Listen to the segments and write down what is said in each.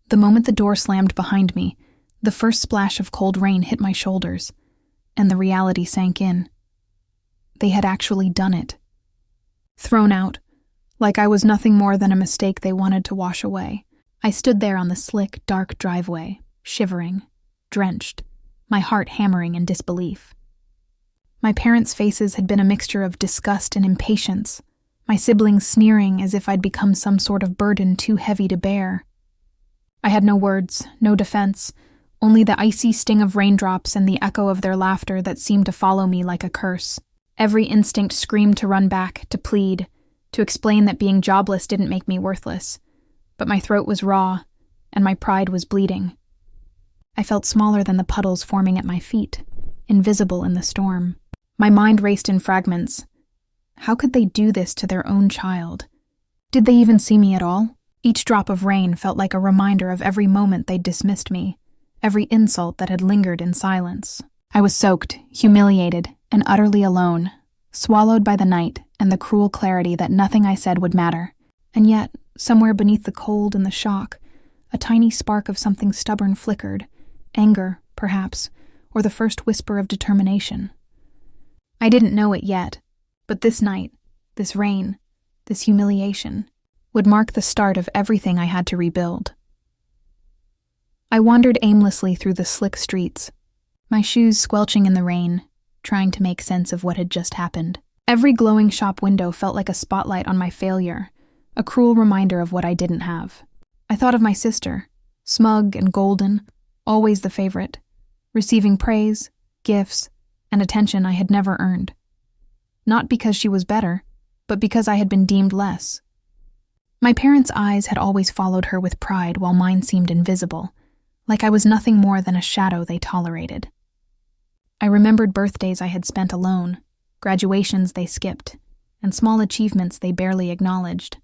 The moment the door slammed behind me, the first splash of cold rain hit my shoulders, and the reality sank in. They had actually done it. Thrown out, like I was nothing more than a mistake they wanted to wash away. I stood there on the slick, dark driveway, shivering, drenched, my heart hammering in disbelief. My parents' faces had been a mixture of disgust and impatience, my siblings sneering as if I'd become some sort of burden too heavy to bear. I had no words, no defense, only the icy sting of raindrops and the echo of their laughter that seemed to follow me like a curse. Every instinct screamed to run back, to plead, to explain that being jobless didn't make me worthless. But my throat was raw, and my pride was bleeding. I felt smaller than the puddles forming at my feet, invisible in the storm. My mind raced in fragments. How could they do this to their own child? Did they even see me at all? Each drop of rain felt like a reminder of every moment they'd dismissed me, every insult that had lingered in silence. I was soaked, humiliated, and utterly alone, swallowed by the night and the cruel clarity that nothing I said would matter. And yet, somewhere beneath the cold and the shock, a tiny spark of something stubborn flickered, anger, perhaps, or the first whisper of determination. I didn't know it yet, but this night, this rain, this humiliation, would mark the start of everything I had to rebuild. I wandered aimlessly through the slick streets, my shoes squelching in the rain, trying to make sense of what had just happened. Every glowing shop window felt like a spotlight on my failure, a cruel reminder of what I didn't have. I thought of my sister, smug and golden, always the favorite, receiving praise, gifts, and attention I had never earned. Not because she was better, but because I had been deemed less. My parents' eyes had always followed her with pride while mine seemed invisible, like I was nothing more than a shadow they tolerated. I remembered birthdays I had spent alone, graduations they skipped, and small achievements they barely acknowledged.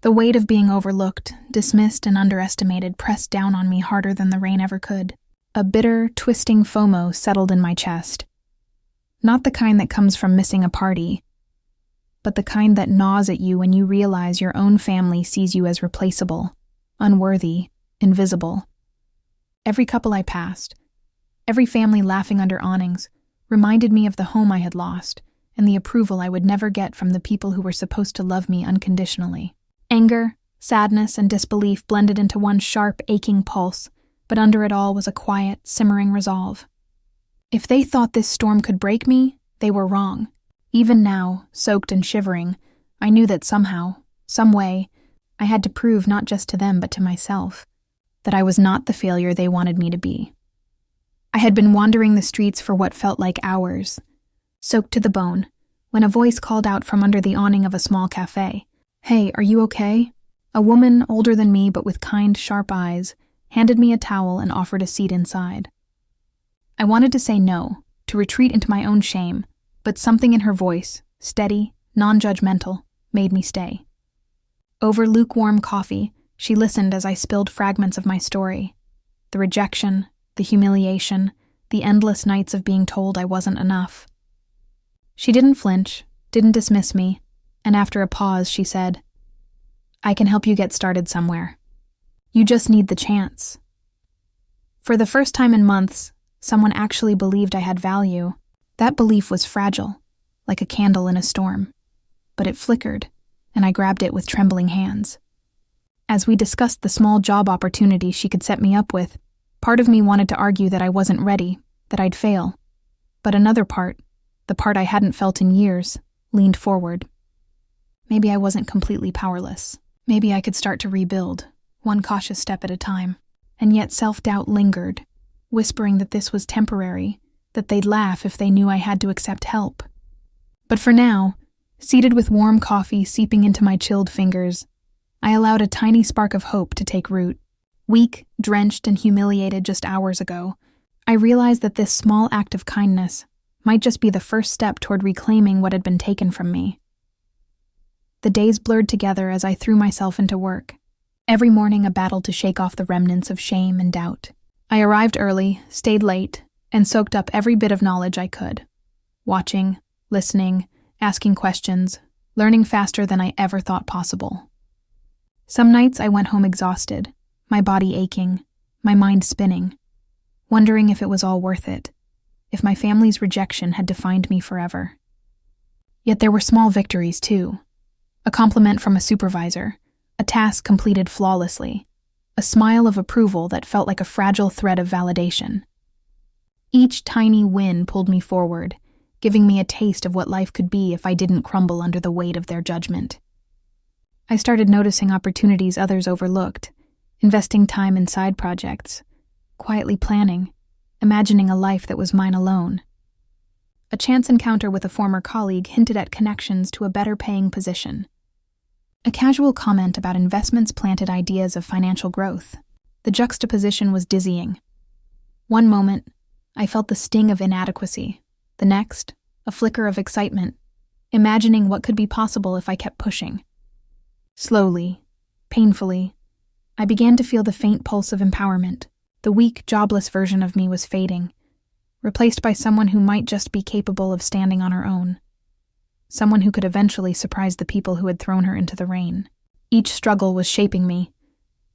The weight of being overlooked, dismissed, and underestimated pressed down on me harder than the rain ever could. A bitter, twisting FOMO settled in my chest. Not the kind that comes from missing a party, but the kind that gnaws at you when you realize your own family sees you as replaceable, unworthy, invisible. Every couple I passed, every family laughing under awnings, reminded me of the home I had lost and the approval I would never get from the people who were supposed to love me unconditionally. Anger, sadness, and disbelief blended into one sharp, aching pulse, but under it all was a quiet, simmering resolve. If they thought this storm could break me, they were wrong. Even now, soaked and shivering, I knew that somehow, some way, I had to prove not just to them but to myself, that I was not the failure they wanted me to be. I had been wandering the streets for what felt like hours, soaked to the bone, when a voice called out from under the awning of a small cafe. "Hey, are you okay?" A woman, older than me but with kind, sharp eyes, handed me a towel and offered a seat inside. I wanted to say no, to retreat into my own shame, but something in her voice, steady, non-judgmental, made me stay. Over lukewarm coffee, she listened as I spilled fragments of my story. The rejection, the humiliation, the endless nights of being told I wasn't enough. She didn't flinch, didn't dismiss me, and after a pause she said, "I can help you get started somewhere. You just need the chance." For the first time in months, someone actually believed I had value. That belief was fragile, like a candle in a storm. But it flickered, and I grabbed it with trembling hands. As we discussed the small job opportunity she could set me up with, part of me wanted to argue that I wasn't ready, that I'd fail. But another part, the part I hadn't felt in years, leaned forward. Maybe I wasn't completely powerless. Maybe I could start to rebuild, one cautious step at a time. And yet self-doubt lingered, whispering that this was temporary, that they'd laugh if they knew I had to accept help. But for now, seated with warm coffee seeping into my chilled fingers, I allowed a tiny spark of hope to take root. Weak, drenched, and humiliated just hours ago, I realized that this small act of kindness might just be the first step toward reclaiming what had been taken from me. The days blurred together as I threw myself into work. Every morning a battle to shake off the remnants of shame and doubt. I arrived early, stayed late, and soaked up every bit of knowledge I could. Watching, listening, asking questions, learning faster than I ever thought possible. Some nights I went home exhausted, my body aching, my mind spinning, wondering if it was all worth it, if my family's rejection had defined me forever. Yet there were small victories, too. A compliment from a supervisor, a task completed flawlessly, a smile of approval that felt like a fragile thread of validation. Each tiny win pulled me forward, giving me a taste of what life could be if I didn't crumble under the weight of their judgment. I started noticing opportunities others overlooked, investing time in side projects, quietly planning, imagining a life that was mine alone. A chance encounter with a former colleague hinted at connections to a better-paying position. A casual comment about investments planted ideas of financial growth. The juxtaposition was dizzying. One moment, I felt the sting of inadequacy. The next, a flicker of excitement, imagining what could be possible if I kept pushing. Slowly, painfully, I began to feel the faint pulse of empowerment. The weak, jobless version of me was fading, replaced by someone who might just be capable of standing on her own. Someone who could eventually surprise the people who had thrown her into the rain. Each struggle was shaping me,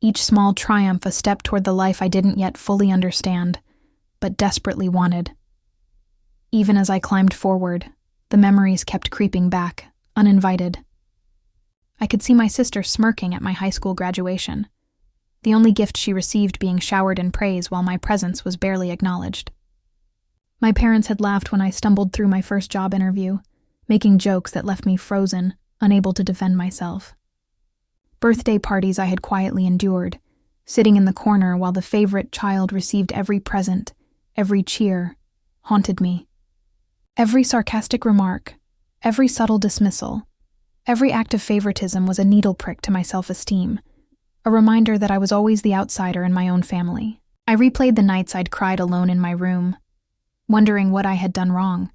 each small triumph a step toward the life I didn't yet fully understand, but desperately wanted. Even as I climbed forward, the memories kept creeping back, uninvited. I could see my sister smirking at my high school graduation, the only gift she received being showered in praise while my presence was barely acknowledged. My parents had laughed when I stumbled through my first job interview, making jokes that left me frozen, unable to defend myself. Birthday parties I had quietly endured, sitting in the corner while the favorite child received every present, every cheer, haunted me. Every sarcastic remark, every subtle dismissal, every act of favoritism was a needle prick to my self-esteem, a reminder that I was always the outsider in my own family. I replayed the nights I'd cried alone in my room, wondering what I had done wrong,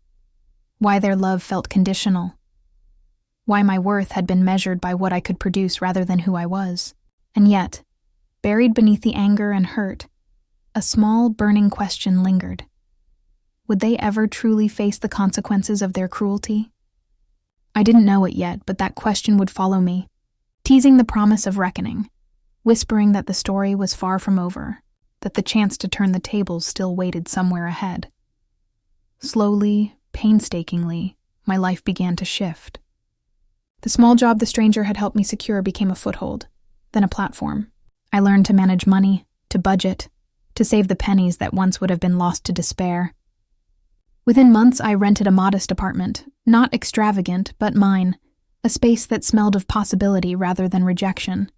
why their love felt conditional, why my worth had been measured by what I could produce rather than who I was. And yet, buried beneath the anger and hurt, a small, burning question lingered. Would they ever truly face the consequences of their cruelty? I didn't know it yet, but that question would follow me, teasing the promise of reckoning, whispering that the story was far from over, that the chance to turn the tables still waited somewhere ahead. Slowly, painstakingly, my life began to shift. The small job the stranger had helped me secure became a foothold, then a platform. I learned to manage money, to budget, to save the pennies that once would have been lost to despair. Within months, I rented a modest apartment, not extravagant, but mine, a space that smelled of possibility rather than rejection.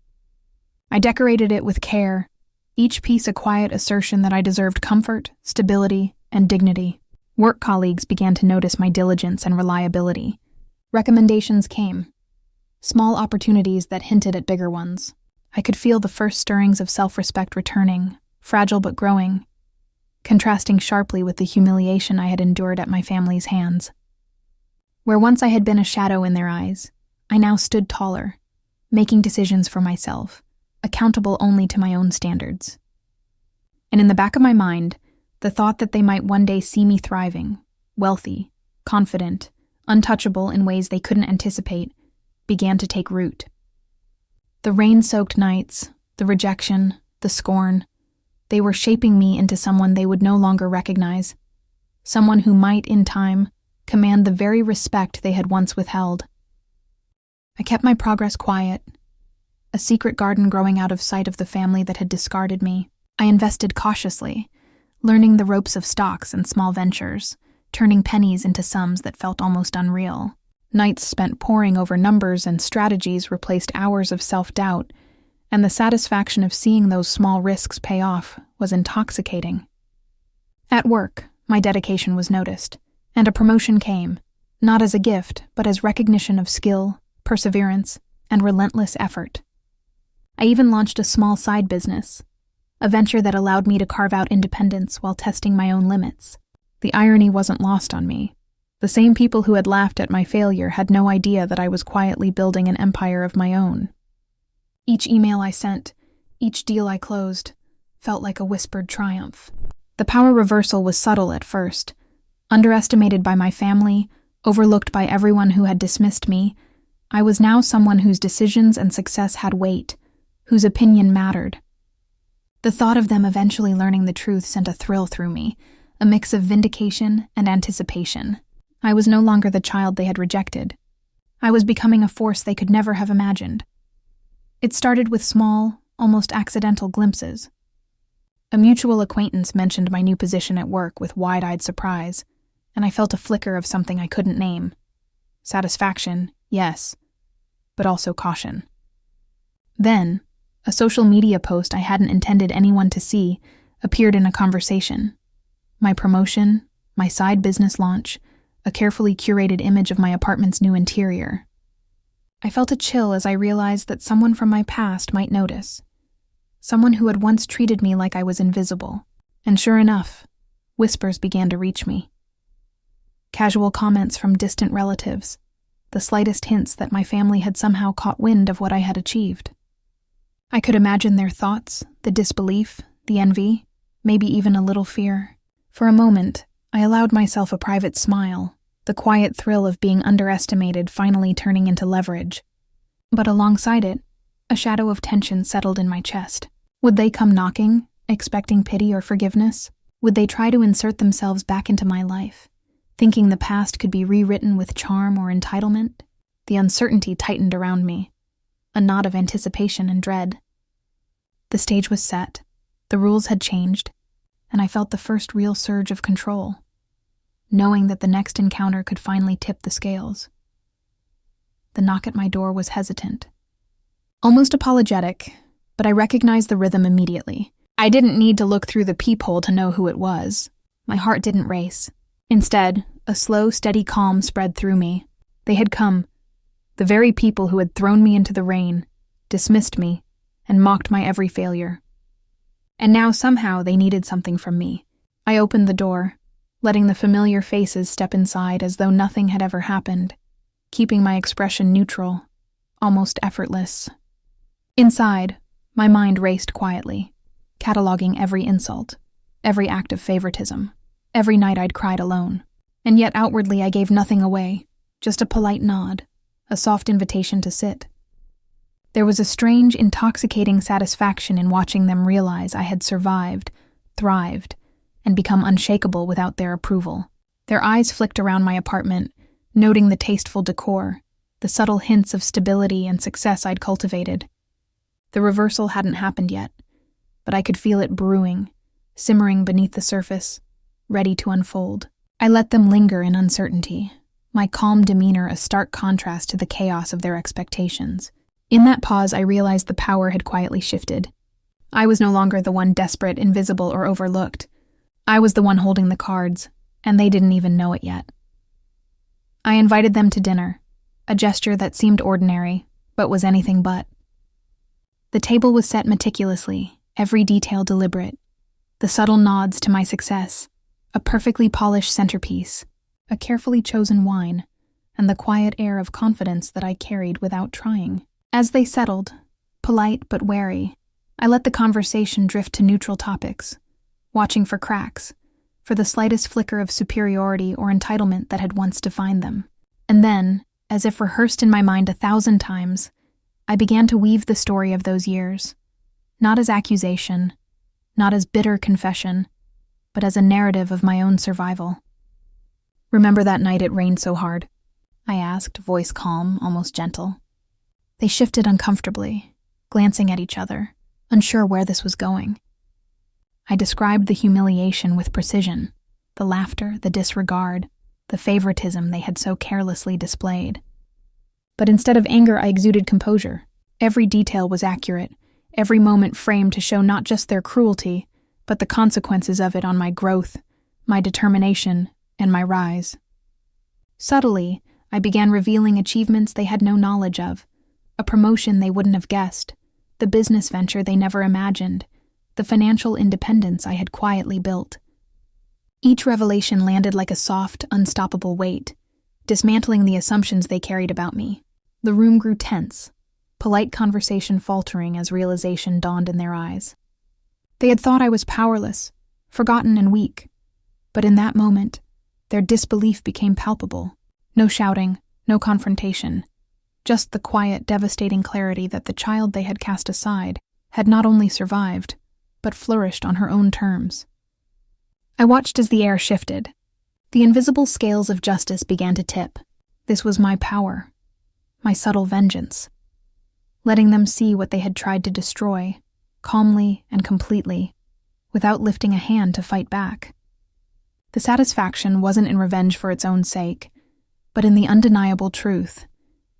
I decorated it with care, each piece a quiet assertion that I deserved comfort, stability, and dignity. Work colleagues began to notice my diligence and reliability. Recommendations came, small opportunities that hinted at bigger ones. I could feel the first stirrings of self-respect returning, fragile but growing, contrasting sharply with the humiliation I had endured at my family's hands. Where once I had been a shadow in their eyes, I now stood taller, making decisions for myself, accountable only to my own standards. And in the back of my mind, the thought that they might one day see me thriving, wealthy, confident, untouchable in ways they couldn't anticipate, began to take root. The rain-soaked nights, the rejection, the scorn, they were shaping me into someone they would no longer recognize, someone who might, in time, command the very respect they had once withheld. I kept my progress quiet, a secret garden growing out of sight of the family that had discarded me. I invested cautiously, learning the ropes of stocks and small ventures, turning pennies into sums that felt almost unreal. Nights spent poring over numbers and strategies replaced hours of self-doubt, and the satisfaction of seeing those small risks pay off was intoxicating. At work, my dedication was noticed, and a promotion came, not as a gift, but as recognition of skill, perseverance, and relentless effort. I even launched a small side business, a venture that allowed me to carve out independence while testing my own limits. The irony wasn't lost on me. The same people who had laughed at my failure had no idea that I was quietly building an empire of my own. Each email I sent, each deal I closed, felt like a whispered triumph. The power reversal was subtle at first. Underestimated by my family, overlooked by everyone who had dismissed me, I was now someone whose decisions and success had weight, whose opinion mattered. The thought of them eventually learning the truth sent a thrill through me, a mix of vindication and anticipation. I was no longer the child they had rejected. I was becoming a force they could never have imagined. It started with small, almost accidental glimpses. A mutual acquaintance mentioned my new position at work with wide-eyed surprise, and I felt a flicker of something I couldn't name. Satisfaction, yes, but also caution. Then, a social media post I hadn't intended anyone to see appeared in a conversation. My promotion, my side business launch, a carefully curated image of my apartment's new interior. I felt a chill as I realized that someone from my past might notice. Someone who had once treated me like I was invisible. And sure enough, whispers began to reach me. Casual comments from distant relatives, the slightest hints that my family had somehow caught wind of what I had achieved. I could imagine their thoughts, the disbelief, the envy, maybe even a little fear. For a moment, I allowed myself a private smile, the quiet thrill of being underestimated finally turning into leverage. But alongside it, a shadow of tension settled in my chest. Would they come knocking, expecting pity or forgiveness? Would they try to insert themselves back into my life, thinking the past could be rewritten with charm or entitlement? The uncertainty tightened around me, a knot of anticipation and dread. The stage was set, the rules had changed, and I felt the first real surge of control, knowing that the next encounter could finally tip the scales. The knock at my door was hesitant, almost apologetic, but I recognized the rhythm immediately. I didn't need to look through the peephole to know who it was. My heart didn't race. Instead, a slow, steady calm spread through me. They had come, the very people who had thrown me into the rain, dismissed me, and mocked my every failure. And now somehow they needed something from me. I opened the door, letting the familiar faces step inside as though nothing had ever happened, keeping my expression neutral, almost effortless. Inside, my mind raced quietly, cataloging every insult, every act of favoritism, every night I'd cried alone. And yet outwardly I gave nothing away, just a polite nod, a soft invitation to sit. There was a strange, intoxicating satisfaction in watching them realize I had survived, thrived, and become unshakable without their approval. Their eyes flicked around my apartment, noting the tasteful decor, the subtle hints of stability and success I'd cultivated. The reversal hadn't happened yet, but I could feel it brewing, simmering beneath the surface, ready to unfold. I let them linger in uncertainty, my calm demeanor a stark contrast to the chaos of their expectations. In that pause, I realized the power had quietly shifted. I was no longer the one desperate, invisible, or overlooked. I was the one holding the cards, and they didn't even know it yet. I invited them to dinner, a gesture that seemed ordinary, but was anything but. The table was set meticulously, every detail deliberate. The subtle nods to my success, a perfectly polished centerpiece, a carefully chosen wine, and the quiet air of confidence that I carried without trying. As they settled, polite but wary, I let the conversation drift to neutral topics, watching for cracks, for the slightest flicker of superiority or entitlement that had once defined them. And then, as if rehearsed in my mind 1,000 times, I began to weave the story of those years, not as accusation, not as bitter confession, but as a narrative of my own survival. "Remember that night it rained so hard?" I asked, voice calm, almost gentle. They shifted uncomfortably, glancing at each other, unsure where this was going. I described the humiliation with precision, the laughter, the disregard, the favoritism they had so carelessly displayed. But instead of anger, I exuded composure. Every detail was accurate, every moment framed to show not just their cruelty, but the consequences of it on my growth, my determination, and my rise. Subtly, I began revealing achievements they had no knowledge of, a promotion they wouldn't have guessed, the business venture they never imagined, the financial independence I had quietly built. Each revelation landed like a soft, unstoppable weight, dismantling the assumptions they carried about me. The room grew tense, polite conversation faltering as realization dawned in their eyes. They had thought I was powerless, forgotten and weak, but in that moment, their disbelief became palpable. No shouting, no confrontation, just the quiet, devastating clarity that the child they had cast aside had not only survived, but flourished on her own terms. I watched as the air shifted. The invisible scales of justice began to tip. This was my power, my subtle vengeance, letting them see what they had tried to destroy, calmly and completely, without lifting a hand to fight back. The satisfaction wasn't in revenge for its own sake, but in the undeniable truth,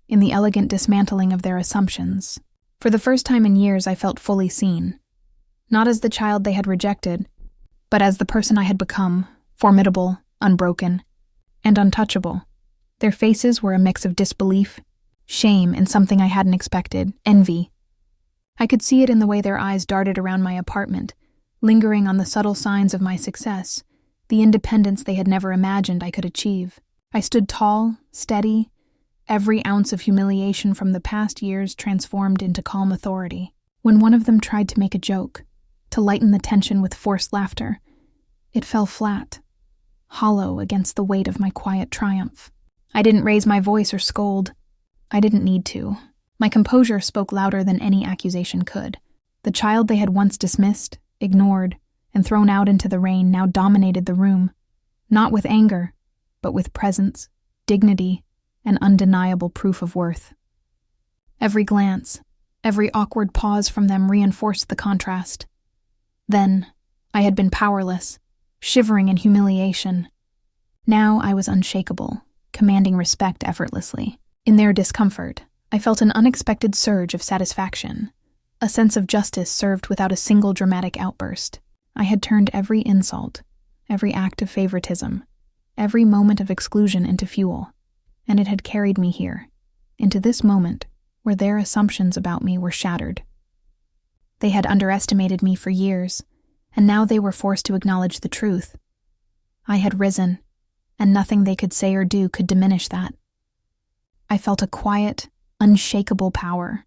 in the elegant dismantling of their assumptions. For the first time in years, I felt fully seen, not as the child they had rejected, but as the person I had become, formidable, unbroken, and untouchable. Their faces were a mix of disbelief, shame in something I hadn't expected, envy. I could see it in the way their eyes darted around my apartment, lingering on the subtle signs of my success, the independence they had never imagined I could achieve. I stood tall, steady, every ounce of humiliation from the past years transformed into calm authority. When one of them tried to make a joke, to lighten the tension with forced laughter, it fell flat, hollow against the weight of my quiet triumph. I didn't raise my voice or scold. I didn't need to. My composure spoke louder than any accusation could. The child they had once dismissed, ignored, and thrown out into the rain now dominated the room, not with anger, but with presence, dignity, and undeniable proof of worth. Every glance, every awkward pause from them reinforced the contrast. Then, I had been powerless, shivering in humiliation. Now I was unshakable, commanding respect effortlessly. In their discomfort, I felt an unexpected surge of satisfaction, a sense of justice served without a single dramatic outburst. I had turned every insult, every act of favoritism, every moment of exclusion into fuel, and it had carried me here, into this moment where their assumptions about me were shattered. They had underestimated me for years, and now they were forced to acknowledge the truth. I had risen, and nothing they could say or do could diminish that. I felt a quiet, unshakable power,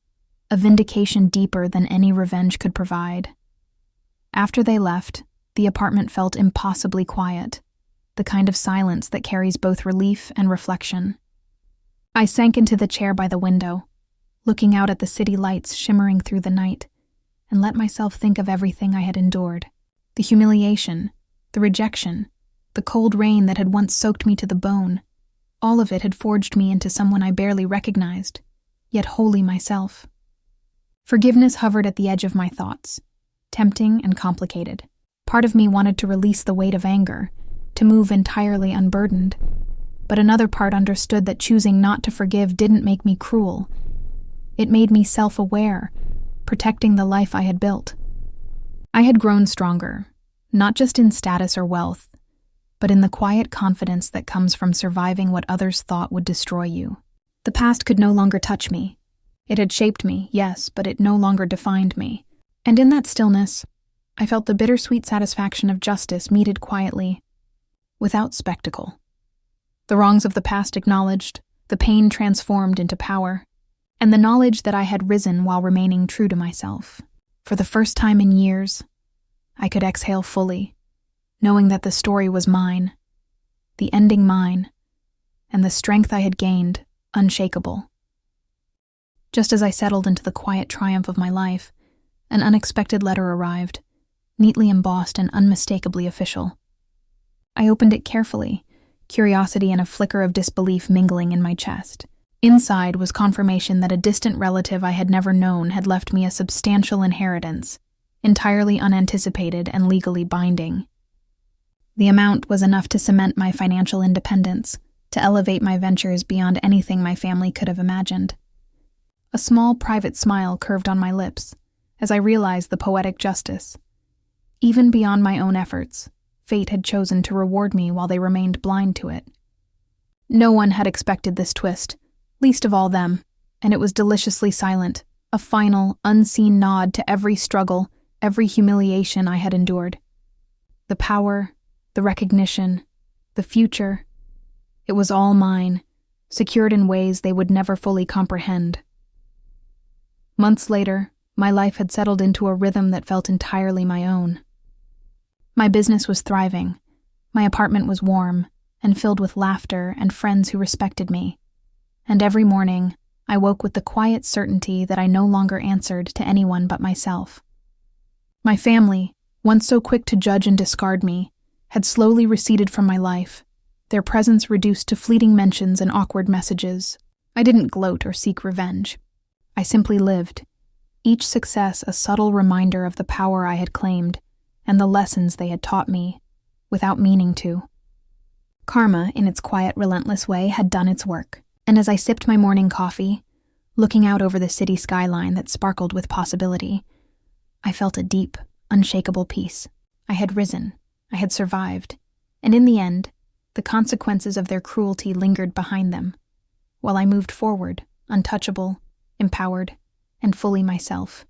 a vindication deeper than any revenge could provide. After they left, the apartment felt impossibly quiet, the kind of silence that carries both relief and reflection. I sank into the chair by the window, looking out at the city lights shimmering through the night, and let myself think of everything I had endured. The humiliation, the rejection, the cold rain that had once soaked me to the bone, all of it had forged me into someone I barely recognized, yet wholly myself. Forgiveness hovered at the edge of my thoughts, tempting and complicated. Part of me wanted to release the weight of anger, to move entirely unburdened, but another part understood that choosing not to forgive didn't make me cruel. It made me self-aware, protecting the life I had built. I had grown stronger, not just in status or wealth, but in the quiet confidence that comes from surviving what others thought would destroy you. The past could no longer touch me. It had shaped me, yes, but it no longer defined me. And in that stillness, I felt the bittersweet satisfaction of justice meted quietly, without spectacle. The wrongs of the past acknowledged, the pain transformed into power, and the knowledge that I had risen while remaining true to myself. For the first time in years, I could exhale fully, knowing that the story was mine, the ending mine, and the strength I had gained unshakable. Just as I settled into the quiet triumph of my life, an unexpected letter arrived, neatly embossed and unmistakably official. I opened it carefully, curiosity and a flicker of disbelief mingling in my chest. Inside was confirmation that a distant relative I had never known had left me a substantial inheritance, entirely unanticipated and legally binding. The amount was enough to cement my financial independence, to elevate my ventures beyond anything my family could have imagined. A small private smile curved on my lips as I realized the poetic justice. Even beyond my own efforts, fate had chosen to reward me while they remained blind to it. No one had expected this twist, least of all them, and it was deliciously silent, a final, unseen nod to every struggle, every humiliation I had endured. The power, the recognition, the future, it was all mine, secured in ways they would never fully comprehend. Months later, my life had settled into a rhythm that felt entirely my own. My business was thriving, my apartment was warm and filled with laughter and friends who respected me, and every morning I woke with the quiet certainty that I no longer answered to anyone but myself. My family, once so quick to judge and discard me, had slowly receded from my life, their presence reduced to fleeting mentions and awkward messages. I didn't gloat or seek revenge. I simply lived, each success a subtle reminder of the power I had claimed and the lessons they had taught me, without meaning to. Karma, in its quiet, relentless way, had done its work, and as I sipped my morning coffee, looking out over the city skyline that sparkled with possibility, I felt a deep, unshakable peace. I had risen, I had survived, and in the end, the consequences of their cruelty lingered behind them, while I moved forward, untouchable, empowered, and fully myself.